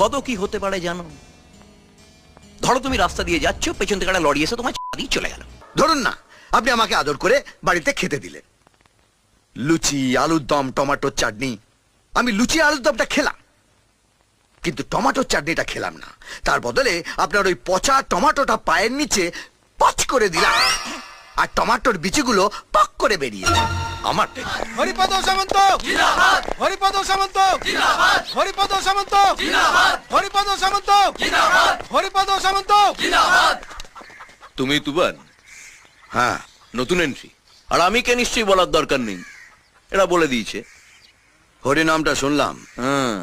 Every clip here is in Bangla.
কত কি হতে পারে জানো? ধরো তুমি রাস্তা দিয়ে যাচ্ছ, পেছন থেকে একটা লরি এসে তোমার দিয়ে চলে গেল। ধরুন না আপনি আমাকে আদর করে বাড়িতে খেতে দিলেন, লুচি আলুর দম টমেটোর চাটনি। আমি লুচি আলুর দমটা খেলাম, কিন্তু টমেটোর চাটনিটা খেলাম না। তার বদলে আপনার ওই পচা টমেটোটা পায়ের নিচে পচ করে দিলাম, আর টমেটোর বিচিগুলো পক করে বেরিয়ে আমার। হরিপদ সামন্ত জিন্দাবাদ, হরিপদ সামন্ত জিন্দাবাদ, হরিপদ সামন্ত জিন্দাবাদ, হরিপদ সামন্ত জিন্দাবাদ, হরিপদ সামন্ত জিন্দাবাদ। তুমি তুবান? হ্যাঁ, নতুন এন্ট্রি। আর আমি কে নিশ্চয়ই বলার দরকার নেই, এরা বলে দিয়েছে। হরি নামটা শুনলাম। হ্যাঁ,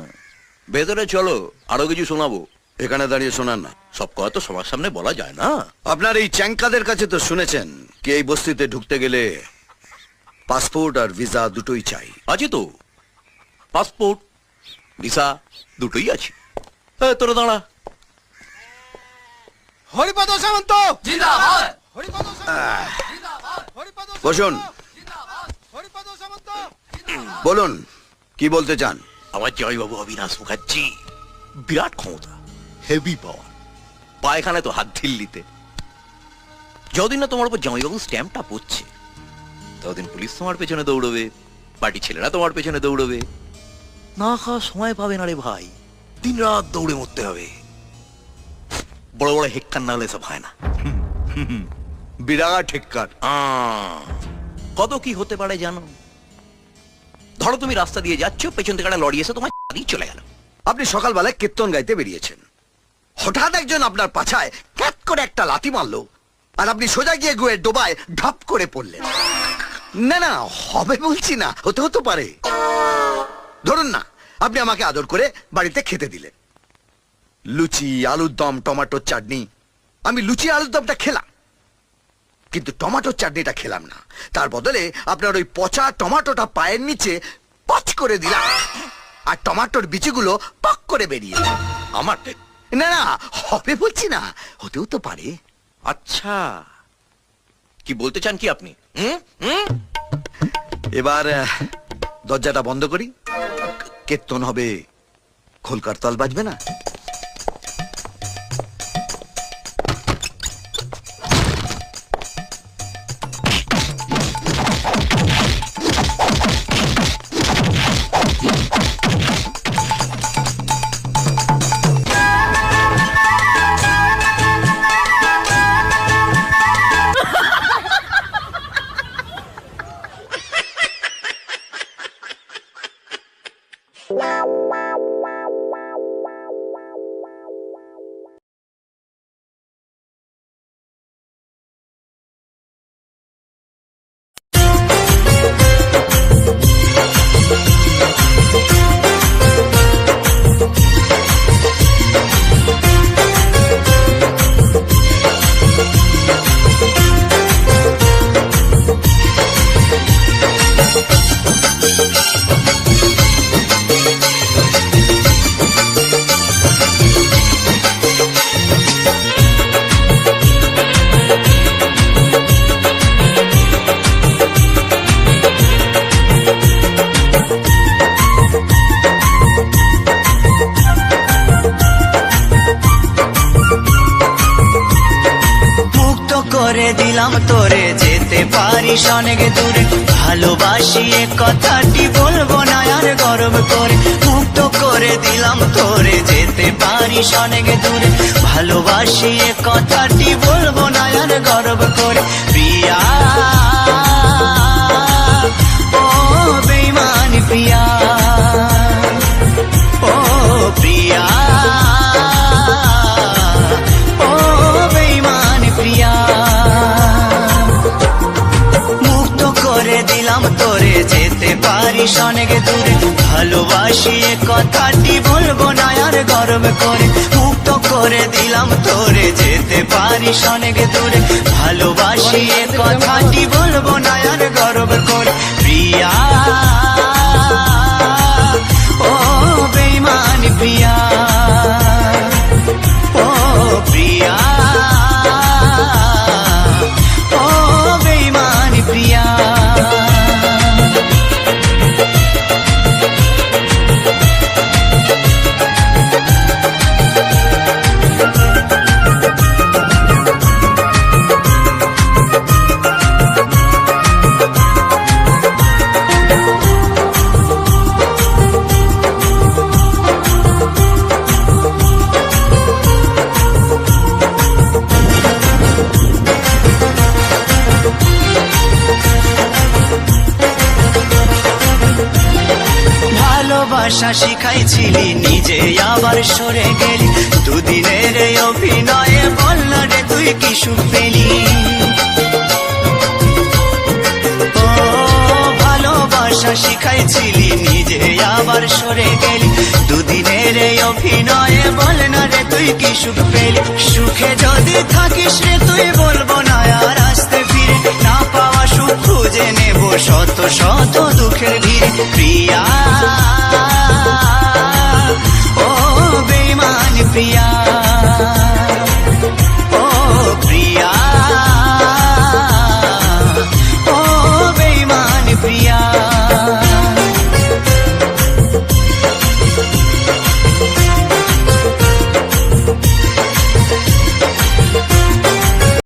ভেতরে চলো, আরো কিছু শোনাবো। এখানে দাঁড়িয়ে শোনান না, সব কথা তো সবার সামনে বলা যায় না। আপনার এই চ্যাংকাদের কাছে তো শুনেছেন কি এই বস্তিতে ঢুকতে গেলে পাসপোর্ট আর ভিসা দুটোই চাই। আছে তো, পাসপোর্ট ভিসা দুটোই আছে। তোরা দাঁড়া। হরিপদ সামন্ত জিন্দাবাদ, হরিপদ সামন্ত জিন্দাবাদ, হরিপদ বসুন, জিন্দাবাদ, হরিপদ সামন্ত। বলুন কি বলতে চান। আমার জয়বাবু অবিনাশ মুখার্জি বিরাট ক্ষমতা, হেভি পাওয়ার, পায়খানায় তো হাত ঢিল্লিতে। যতদিন না তোমার উপর জয়বাবু স্ট্যাম্পটা পড়ছে, ততদিন পুলিশ তোমার পেছনে দৌড়বে, পার্টি ছেলেরা তোমার পেছনে দৌড়বে। না খাওয়া সময় পাবে না রে ভাই, দিন রাত দৌড়ে মরতে হবে। বড় বড় হেক্কার না হলে সব হয় না। বিরাট ঠেক্কার। কত কি হতে পারে জানো? ধরো তুমি রাস্তা দিয়ে যাচ্ছ, পেছন থেকে একটা লরি এসে তোমার দিয়ে চলে গেল। আপনি সকালবেলায় কীর্তন গাইতে বেরিয়েছেন, হঠাৎ একজন আপনার পাছায় ক্যাট করে একটা লাথি মারলো, আর আপনি সোজা গিয়ে গুয়ের ডোবায় ঢপ করে পড়লেন। না না, হবে বলছি না, হতে হতে পারে। ধরুন না আপনি আমাকে আদর করে বাড়িতে খেতে দিলেন, লুচি আলুর দম টমেটোর চাটনি। আমি লুচি আলুর দমটা খেলাম, কিন্তু টমেটোর চাটনিটা খেলাম না। তার বদলে আপনার ওই পচা টমেটোটা পায়ের নিচে পচ করে দিলাম, আর টমেটোর বিচিগুলো পক করে বেরিয়ে আমার। না না, হবে বলছি না, হতেও তো পারে। আচ্ছা, কি বলতে চান কি আপনি? এবার দরজাটা বন্ধ করি, কীর্তন হবে, খোলকার তাল বাজবে না। দিলাম তোরে, যেতে পারিস অনেক দূরে, ভালোবাসি এ কথাটি বলবো না আর গর্ব করে। মুক্ত করে দিলাম তোরে, যেতে পারিস অনেক দূরে, ভালোবাসি এ কথাটি বলবো না আর গর্ব করে। প্রিয়া ও বেঈমান প্রিয়া, ও প্রিয়া ও বেঈমান প্রিয়া। মুক্ত করে দিলাম তোরে, যেতে পারিস অনেক দূরে, ভালোবাসি এ কথাটি বলবো না আর গর্ব করে। মুক্ত করে দিলাম তোরে, যেতে পারিস অনেক দূরে, ভালোবাসি এ কথাটি বলবো না আর গর্ব করে। প্রিয়া ও বেঈমান প্রিয়া, ও প্রিয়া ও বেঈমান প্রিয়া। ভালোবাসা শিখাইছিলি নিজে আবার সরে গেলি দুদিনের এই অভিনয়ে বল না রে তুই কি সুখ পেলি ও ভালোবাসা শিখাইছিলি নিজে আবার সরে গেলি দুদিনের এই অভিনয়ে বল না রে তুই কি সুখ পেলি সুখে যদি থাকিস রে তুই বলবো না আর আসতে ফিরে না পাওয়া সুখ খুঁজে নেব শত শত দুঃখের ভিড়ে প্রিয়া ও বেঈমান প্রিয়া